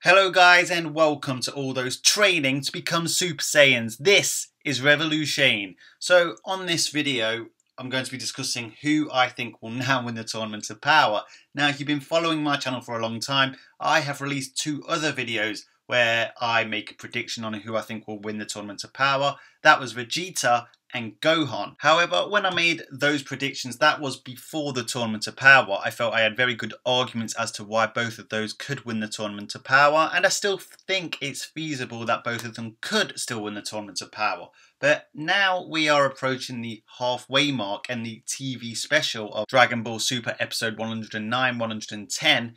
Hello guys and welcome to all those training to become Super Saiyans. This is Revolution. So on this video I'm going to be discussing who I think will now win the Tournament of Power. Now if you've been following my channel for a long time, I have released two other videos where I make a prediction on who I think will win the Tournament of Power. That was Vegeta and Gohan. However, when I made those predictions, that was before the Tournament of Power. I felt I had very good arguments as to why both of those could win the Tournament of Power, and I still think it's feasible that both of them could still win the Tournament of Power. But now we are approaching the halfway mark and the TV special of Dragon Ball Super episode 109, 110.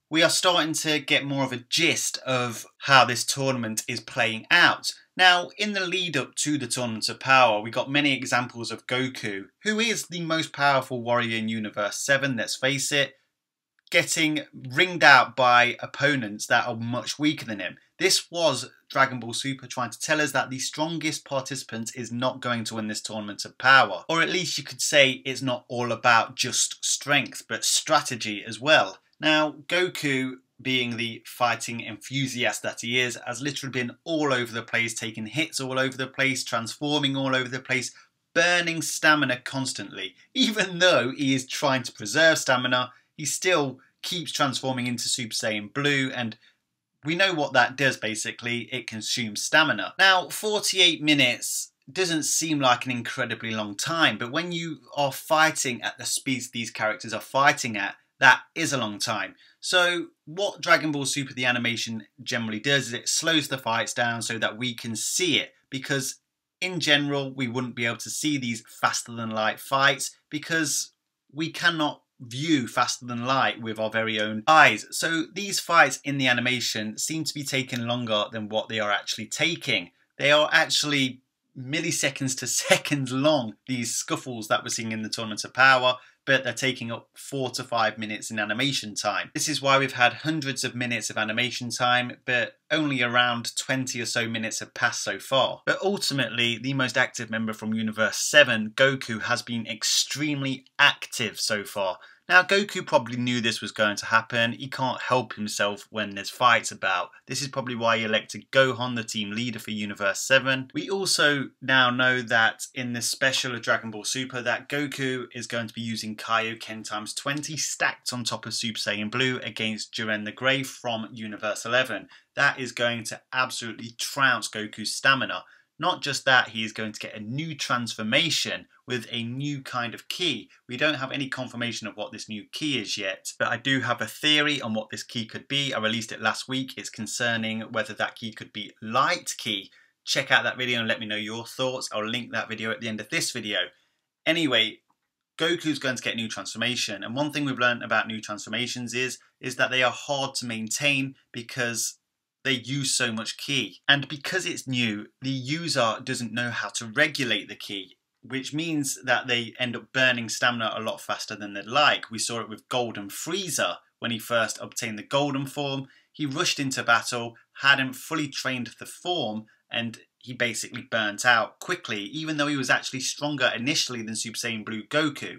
We are starting to get more of a gist of how this tournament is playing out. Now, in the lead up to the Tournament of Power, we got many examples of Goku, who is the most powerful warrior in Universe 7, let's face it, getting ringed out by opponents that are much weaker than him. This was Dragon Ball Super trying to tell us that the strongest participant is not going to win this Tournament of Power. Or at least you could say it's not all about just strength, but strategy as well. Now, Goku, being the fighting enthusiast that he is, has literally been all over the place, taking hits all over the place, transforming all over the place, burning stamina constantly. Even though he is trying to preserve stamina, he still keeps transforming into Super Saiyan Blue, and we know what that does basically. It consumes stamina. Now, 48 minutes doesn't seem like an incredibly long time, but when you are fighting at the speeds these characters are fighting at, that is a long time. So what Dragon Ball Super the animation generally does is it slows the fights down so that we can see it, because in general we wouldn't be able to see these faster than light fights because we cannot view faster than light with our very own eyes. So these fights in the animation seem to be taking longer than what they are actually taking. They are actually milliseconds to seconds long, these scuffles that we're seeing in the Tournament of Power, but they're taking up 4 to 5 minutes in animation time. This is why we've had hundreds of minutes of animation time, but only around 20 or so minutes have passed so far. But ultimately, the most active member from Universe 7, Goku, has been extremely active so far. Now, Goku probably knew this was going to happen. He can't help himself when there's fights about. This is probably why he elected Gohan, the team leader for Universe 7. We also now know that in this special of Dragon Ball Super that Goku is going to be using Kaioken times 20 stacked on top of Super Saiyan Blue against Jiren the Grey from Universe 11. That is going to absolutely trounce Goku's stamina. Not just that, he is going to get a new transformation with a new kind of ki. We don't have any confirmation of what this new ki is yet, but I do have a theory on what this ki could be. I released it last week. It's concerning whether that ki could be light ki. Check out that video and let me know your thoughts. I'll link that video at the end of this video. Anyway, Goku's going to get a new transformation, and one thing we've learned about new transformations is that they are hard to maintain because they use so much ki. And because it's new, the user doesn't know how to regulate the ki, which means that they end up burning stamina a lot faster than they'd like. We saw it with Golden Frieza when he first obtained the golden form. He rushed into battle, hadn't fully trained the form, and he basically burnt out quickly, even though he was actually stronger initially than Super Saiyan Blue Goku.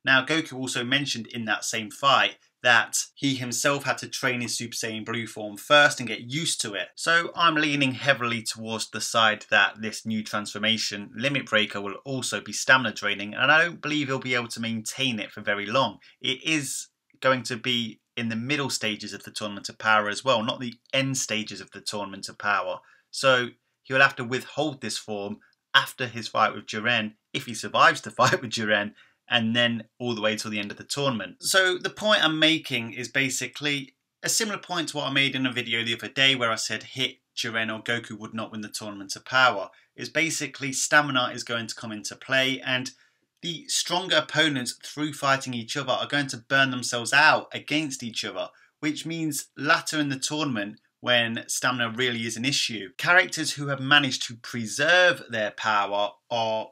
Now, Goku also mentioned in that same fight that he himself had to train his Super Saiyan Blue form first and get used to it. So I'm leaning heavily towards the side that this new transformation, Limit Breaker, will also be stamina draining, and I don't believe he'll be able to maintain it for very long. It is going to be in the middle stages of the Tournament of Power as well, not the end stages of the Tournament of Power. So he'll have to withhold this form after his fight with Jiren, if he survives the fight with Jiren, and then all the way till the end of the tournament. So the point I'm making is basically a similar point to what I made in a video the other day where I said hit Jiren or Goku would not win the Tournament of Power. Is basically stamina is going to come into play, and the stronger opponents through fighting each other are going to burn themselves out against each other, which means later in the tournament, when stamina really is an issue, characters who have managed to preserve their power are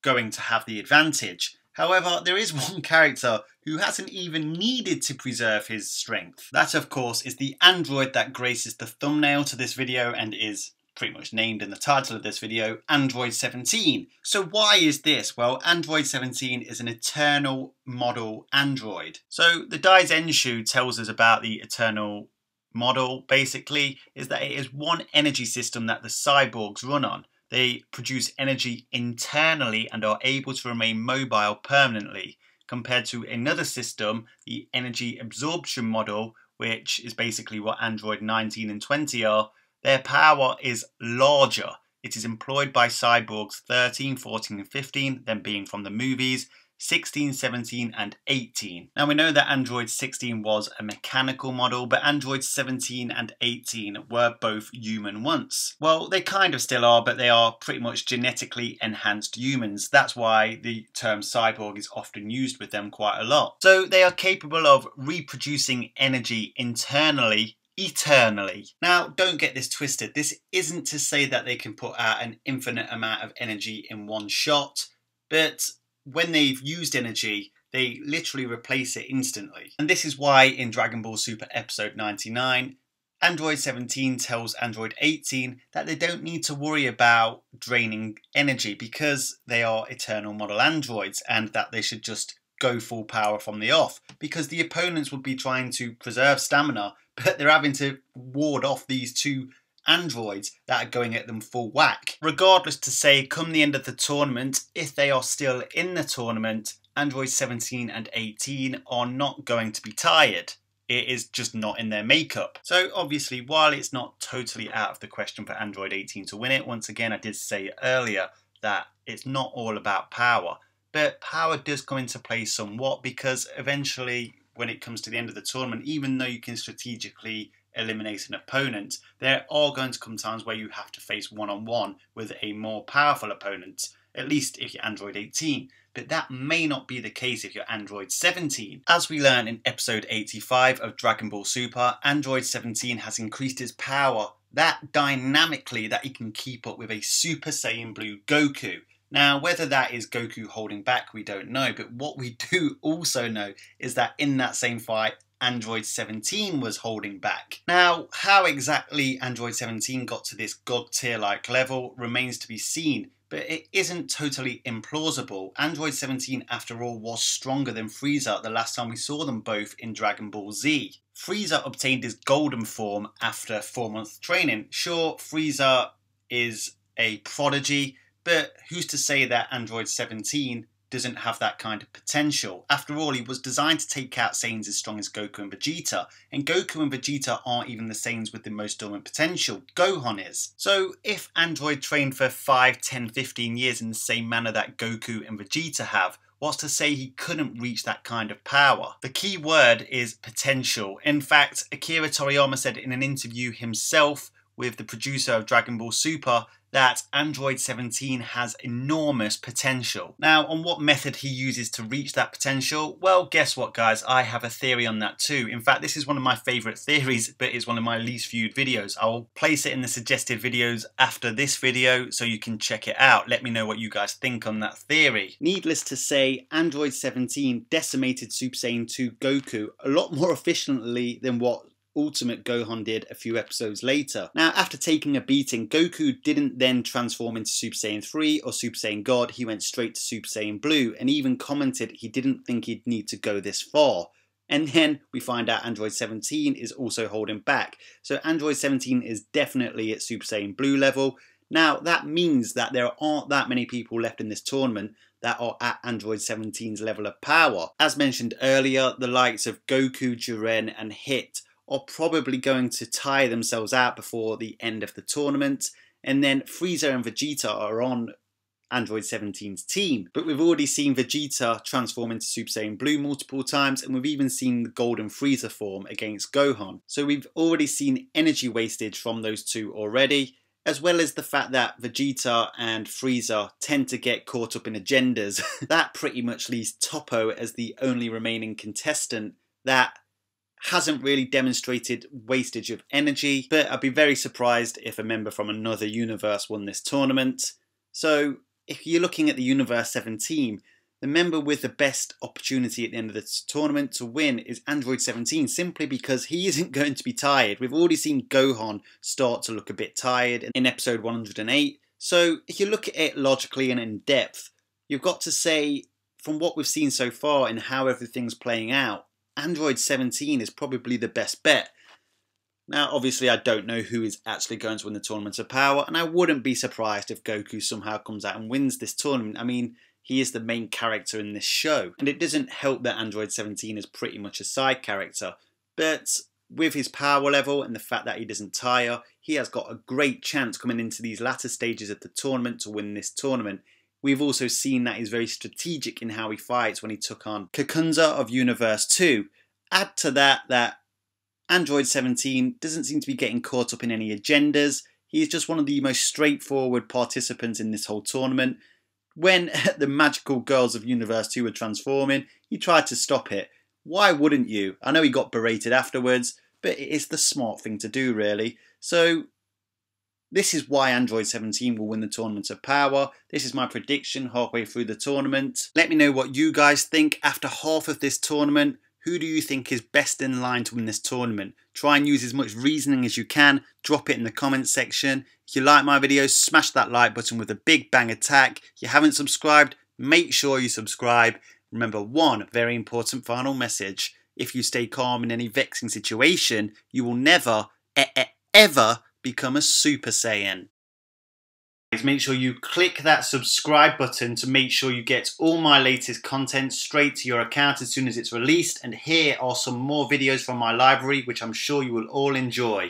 going to have the advantage. However, there is one character who hasn't even needed to preserve his strength. That, of course, is the android that graces the thumbnail to this video and is pretty much named in the title of this video, Android 17. So why is this? Well, Android 17 is an Eternal model android. So the Daizenshu tells us about the Eternal model basically is that it is one energy system that the cyborgs run on. They produce energy internally and are able to remain mobile permanently, compared to another system, the energy absorption model, which is basically what Android 19 and 20 are. Their power is larger. It is employed by cyborgs 13, 14 and 15, them being from the movies, 16, 17 and 18. Now we know that Android 16 was a mechanical model, but Android 17 and 18 were both human once. Well, they kind of still are, but they are pretty much genetically enhanced humans. That's why the term cyborg is often used with them quite a lot. So they are capable of reproducing energy internally eternally. Now, don't get this twisted. This isn't to say that they can put out an infinite amount of energy in one shot, but when they've used energy, they literally replace it instantly. And this is why in Dragon Ball Super episode 99, Android 17 tells Android 18 that they don't need to worry about draining energy because they are eternal model androids, and that they should just go full power from the off, because the opponents would be trying to preserve stamina, but they're having to ward off these two androids that are going at them full whack. Regardless, to say come the end of the tournament, if they are still in the tournament, Android 17 and 18 are not going to be tired. It is just not in their makeup. So obviously, while it's not totally out of the question for Android 18 to win it, once again I did say earlier that it's not all about power, but power does come into play somewhat, because eventually when it comes to the end of the tournament, even though you can strategically eliminate an opponent, there are going to come times where you have to face one-on-one with a more powerful opponent, at least if you're Android 18, but that may not be the case if you're Android 17. As we learn in episode 85 of Dragon Ball Super, Android 17 has increased his power that dynamically that he can keep up with a Super Saiyan Blue Goku. Now, whether that is Goku holding back, we don't know, but what we do also know is that in that same fight, Android 17 was holding back. Now, how exactly Android 17 got to this god tier-like level remains to be seen, but it isn't totally implausible. Android 17, after all, was stronger than Frieza the last time we saw them both in Dragon Ball Z. Frieza obtained his golden form after 4 months training. Sure, Frieza is a prodigy, but who's to say that Android 17 doesn't have that kind of potential? After all, he was designed to take out Saiyans as strong as Goku and Vegeta, and Goku and Vegeta aren't even the Saiyans with the most dormant potential. Gohan is. So if Android trained for 5, 10, 15 years in the same manner that Goku and Vegeta have, what's to say he couldn't reach that kind of power? The key word is potential. In fact, Akira Toriyama said in an interview himself with the producer of Dragon Ball Super that Android 17 has enormous potential. Now, on what method he uses to reach that potential? Well, guess what, guys? I have a theory on that too. In fact, this is one of my favourite theories, but it's one of my least viewed videos. I'll place it in the suggested videos after this video so you can check it out. Let me know what you guys think on that theory. Needless to say, Android 17 decimated Super Saiyan 2 Goku a lot more efficiently than what Ultimate Gohan did a few episodes later. Now, after taking a beating, Goku didn't then transform into Super Saiyan 3 or Super Saiyan God, he went straight to Super Saiyan Blue and even commented he didn't think he'd need to go this far. And then we find out Android 17 is also holding back. So Android 17 is definitely at Super Saiyan Blue level. Now, that means that there aren't that many people left in this tournament that are at Android 17's level of power. As mentioned earlier, the likes of Goku, Jiren and Hit are probably going to tire themselves out before the end of the tournament, and then Frieza and Vegeta are on Android 17's team. But we've already seen Vegeta transform into Super Saiyan Blue multiple times, and we've even seen the Golden Frieza form against Gohan. So we've already seen energy wastage from those two already, as well as the fact that Vegeta and Frieza tend to get caught up in agendas. That pretty much leaves Toppo as the only remaining contestant that hasn't really demonstrated wastage of energy, but I'd be very surprised if a member from another universe won this tournament. So if you're looking at the Universe 7 team, the member with the best opportunity at the end of this tournament to win is Android 17, simply because he isn't going to be tired. We've already seen Gohan start to look a bit tired in episode 108. So if you look at it logically and in depth, you've got to say, from what we've seen so far and how everything's playing out, Android 17 is probably the best bet. Now, obviously, I don't know who is actually going to win the Tournament of Power, and I wouldn't be surprised if Goku somehow comes out and wins this tournament. I mean, he is the main character in this show, and it doesn't help that Android 17 is pretty much a side character, but with his power level and the fact that he doesn't tire, he has got a great chance coming into these latter stages of the tournament to win this tournament. We've also seen that he's very strategic in how he fights when he took on Kakunza of Universe 2. Add to that Android 17 doesn't seem to be getting caught up in any agendas. He is just one of the most straightforward participants in this whole tournament. When the magical girls of Universe 2 were transforming, he tried to stop it. Why wouldn't you? I know he got berated afterwards, but it is the smart thing to do, really. So this is why Android 17 will win the Tournament of Power. This is my prediction halfway through the tournament. Let me know what you guys think after half of this tournament. Who do you think is best in line to win this tournament? Try and use as much reasoning as you can. Drop it in the comments section. If you like my videos, smash that like button with a big bang attack. If you haven't subscribed, make sure you subscribe. Remember one very important final message. If you stay calm in any vexing situation, you will never, ever become a Super Saiyan. Make sure you click that subscribe button to make sure you get all my latest content straight to your account as soon as it's released. And here are some more videos from my library, which I'm sure you will all enjoy.